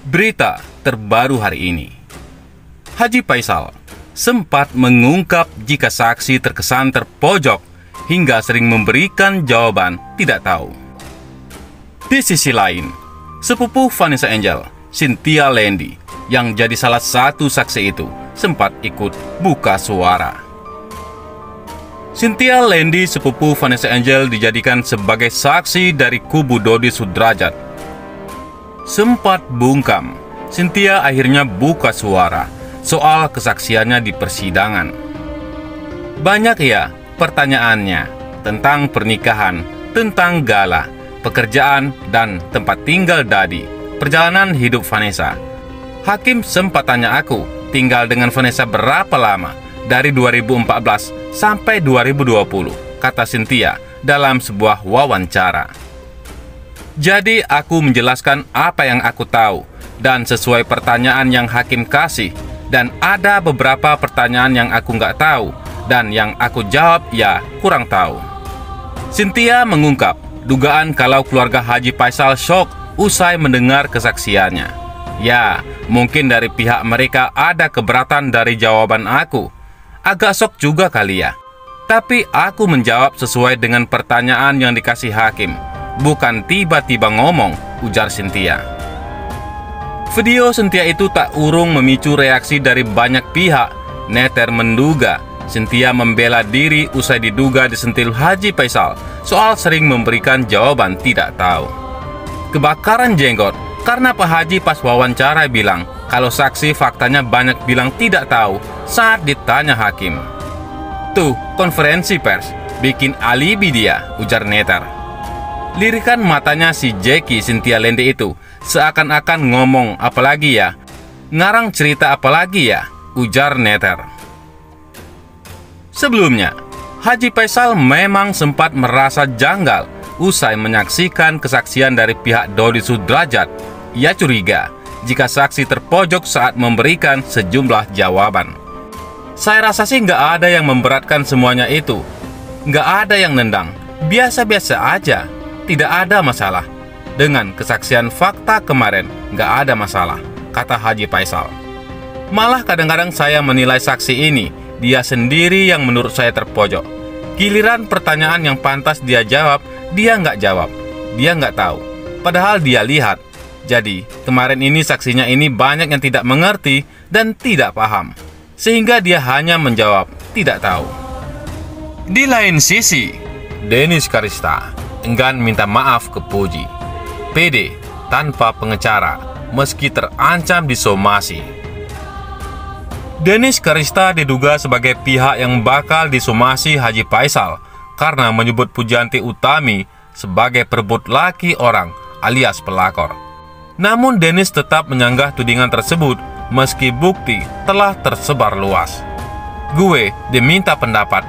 Berita terbaru hari ini. Haji Faisal sempat mengungkap jika saksi terkesan terpojok hingga sering memberikan jawaban tidak tahu. Di sisi lain, sepupu Vanessa Angel, Cynthia Lendy, yang jadi salah satu saksi itu, sempat ikut buka suara. Cynthia Lendy, sepupu Vanessa Angel, dijadikan sebagai saksi dari kubu Dodi Sudrajat. Sempat bungkam, Cynthia akhirnya buka suara soal kesaksiannya di persidangan. Banyak ya pertanyaannya tentang pernikahan, tentang gala, pekerjaan, dan tempat tinggal Dadi, perjalanan hidup Vanessa. Hakim sempat tanya aku, tinggal dengan Vanessa berapa lama? Dari 2014 sampai 2020, kata Cynthia dalam sebuah wawancara. Jadi aku menjelaskan apa yang aku tahu dan sesuai pertanyaan yang hakim kasih. Dan ada beberapa pertanyaan yang aku nggak tahu dan yang aku jawab ya kurang tahu. Cynthia mengungkap dugaan kalau keluarga Haji Faisal syok usai mendengar kesaksiannya. Ya, mungkin dari pihak mereka ada keberatan dari jawaban aku. Agak syok juga kali ya. Tapi aku menjawab sesuai dengan pertanyaan yang dikasih hakim. Bukan tiba-tiba ngomong, ujar Cynthia. Video Cynthia itu tak urung memicu reaksi dari banyak pihak. Neter menduga Cynthia membela diri usai diduga disentil Haji Faisal soal sering memberikan jawaban tidak tahu. Kebakaran jenggot karena Pak Haji pas wawancara bilang kalau saksi faktanya banyak bilang tidak tahu saat ditanya hakim. Tuh, konferensi pers, bikin alibi dia, ujar Neter. Lirikan matanya si Jackie Cynthia Lendy itu seakan-akan ngomong apalagi ya, ngarang cerita apalagi ya, ujar Neter. Sebelumnya, Haji Faisal memang sempat merasa janggal usai menyaksikan kesaksian dari pihak Dodi Sudrajat. Ia curiga jika saksi terpojok saat memberikan sejumlah jawaban. Saya rasa sih nggak ada yang memberatkan semuanya itu. Nggak ada yang nendang, biasa-biasa aja. Tidak ada masalah. Dengan kesaksian fakta kemarin, nggak ada masalah, kata Haji Faisal. Malah kadang-kadang saya menilai saksi ini, dia sendiri yang menurut saya terpojok. Giliran pertanyaan yang pantas dia jawab, dia nggak jawab. Dia nggak tahu, padahal dia lihat. Jadi, kemarin ini saksinya ini banyak yang tidak mengerti dan tidak paham. Sehingga dia hanya menjawab, tidak tahu. Di lain sisi, Dennis Karista enggan minta maaf ke Puji. Pede tanpa pengacara meski terancam disomasi. Dennis Karista diduga sebagai pihak yang bakal disomasi Haji Faisal karena menyebut Pujianti Utami sebagai perebut laki orang alias pelakor. Namun Dennis tetap menyanggah tudingan tersebut meski bukti telah tersebar luas. Gue diminta pendapat.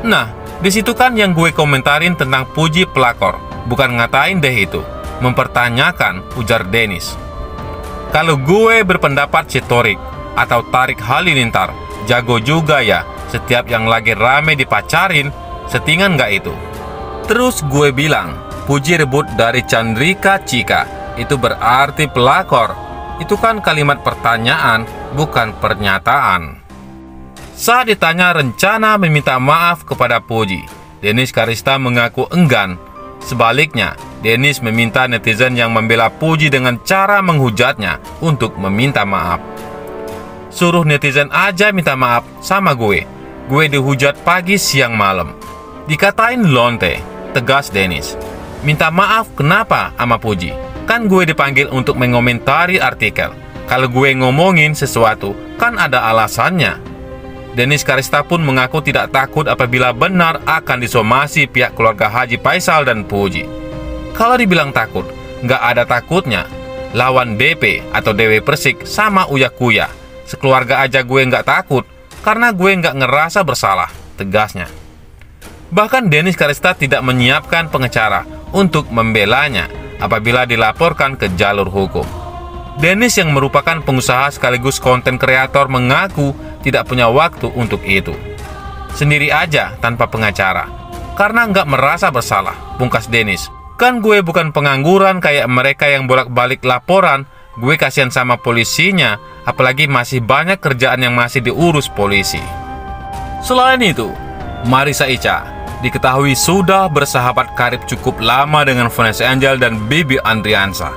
Nah, disitu kan yang gue komentarin tentang Puji pelakor, bukan ngatain deh itu, mempertanyakan, ujar Dennis. Kalau gue berpendapat si Torik atau Tarik Halilintar jago juga ya, setiap yang lagi rame dipacarin, settingan gak itu? Terus gue bilang, Puji rebut dari Chandrika Cika, itu berarti pelakor. Itu kan kalimat pertanyaan, bukan pernyataan. Saat ditanya rencana meminta maaf kepada Puji, Dennis Karista mengaku enggan. Sebaliknya, Dennis meminta netizen yang membela Puji dengan cara menghujatnya untuk meminta maaf. Suruh netizen aja minta maaf sama gue. Gue dihujat pagi siang malam. Dikatain lonte, tegas Dennis. Minta maaf kenapa sama Puji? Kan gue dipanggil untuk mengomentari artikel. Kalau gue ngomongin sesuatu, kan ada alasannya. Dennis Karista pun mengaku tidak takut apabila benar akan disomasi pihak keluarga Haji Faisal dan Puji. Kalau dibilang takut, nggak ada takutnya. Lawan DP atau Dewi Persik sama Uya Kuya. Sekeluarga aja gue nggak takut, karena gue nggak ngerasa bersalah, tegasnya. Bahkan Dennis Karista tidak menyiapkan pengacara untuk membelanya apabila dilaporkan ke jalur hukum. Dennis yang merupakan pengusaha sekaligus konten kreator mengaku tidak punya waktu untuk itu. Sendiri aja tanpa pengacara, karena nggak merasa bersalah, pungkas Dennis. Kan gue bukan pengangguran kayak mereka yang bolak-balik laporan. Gue kasihan sama polisinya, apalagi masih banyak kerjaan yang masih diurus polisi. Selain itu, Marissa Icha diketahui sudah bersahabat karib cukup lama dengan Vanessa Angel dan Bibi Andriansa.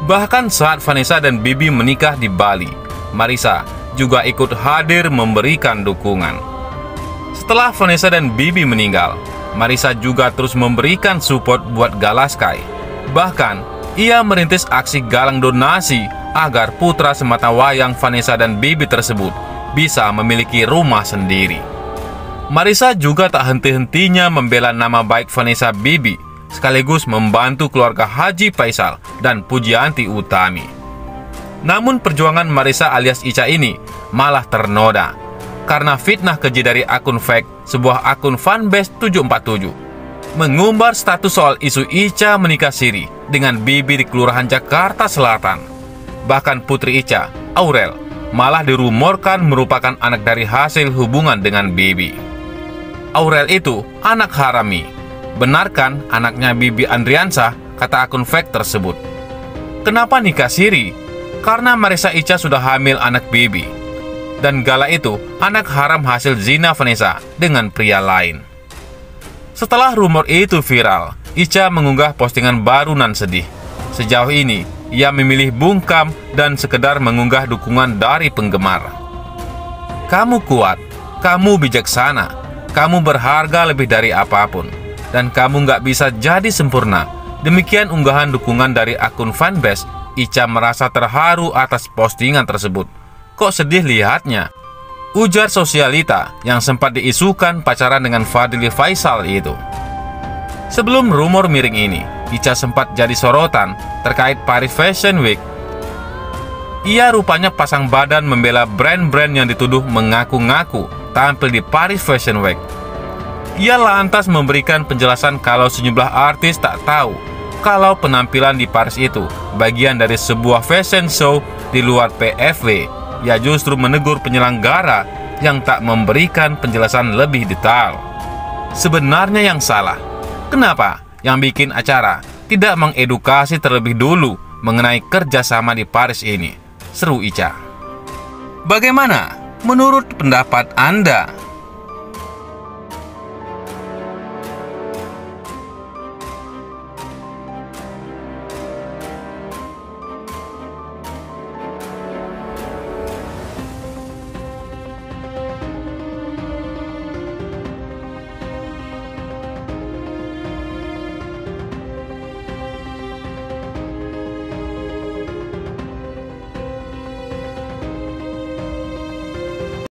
Bahkan saat Vanessa dan Bibi menikah di Bali, Marissa juga ikut hadir memberikan dukungan. Setelah Vanessa dan Bibi meninggal, Marissa juga terus memberikan support buat Galaskai. Bahkan, ia merintis aksi galang donasi agar putra sematawayang Vanessa dan Bibi tersebut bisa memiliki rumah sendiri. Marissa juga tak henti-hentinya membela nama baik Vanessa Bibi, sekaligus membantu keluarga Haji Faisal dan Pujianti Utami. Namun perjuangan Marissa alias Icha ini malah ternoda karena fitnah keji dari akun fake sebuah akun fanbase 747 mengumbar status soal isu Icha menikah siri dengan Bibi di Kelurahan Jakarta Selatan. Bahkan putri Icha, Aurel, malah dirumorkan merupakan anak dari hasil hubungan dengan Bibi. Aurel itu anak harami. Benarkan anaknya Bibi Andriansa, kata akun fake tersebut. Kenapa nikah siri? Karena Marissa Icha sudah hamil anak Bibi. Dan Gala itu anak haram hasil zina Vanessa dengan pria lain. Setelah rumor itu viral, Icha mengunggah postingan baru nan sedih. Sejauh ini, ia memilih bungkam dan sekedar mengunggah dukungan dari penggemar. Kamu kuat, kamu bijaksana, kamu berharga lebih dari apapun, dan kamu nggak bisa jadi sempurna. Demikian unggahan dukungan dari akun fanbase. Icha merasa terharu atas postingan tersebut. Kok sedih lihatnya? Ujar sosialita yang sempat diisukan pacaran dengan Fadly Faisal itu. Sebelum rumor miring ini, Icha sempat jadi sorotan terkait Paris Fashion Week. Ia rupanya pasang badan membela brand-brand yang dituduh mengaku-ngaku tampil di Paris Fashion Week. Ia lantas memberikan penjelasan kalau sejumlah artis tak tahu kalau penampilan di Paris itu bagian dari sebuah fashion show di luar PFW. Ia justru menegur penyelenggara yang tak memberikan penjelasan lebih detail. Sebenarnya yang salah, kenapa yang bikin acara tidak mengedukasi terlebih dulu mengenai kerjasama di Paris ini? Seru Icha. Bagaimana menurut pendapat Anda?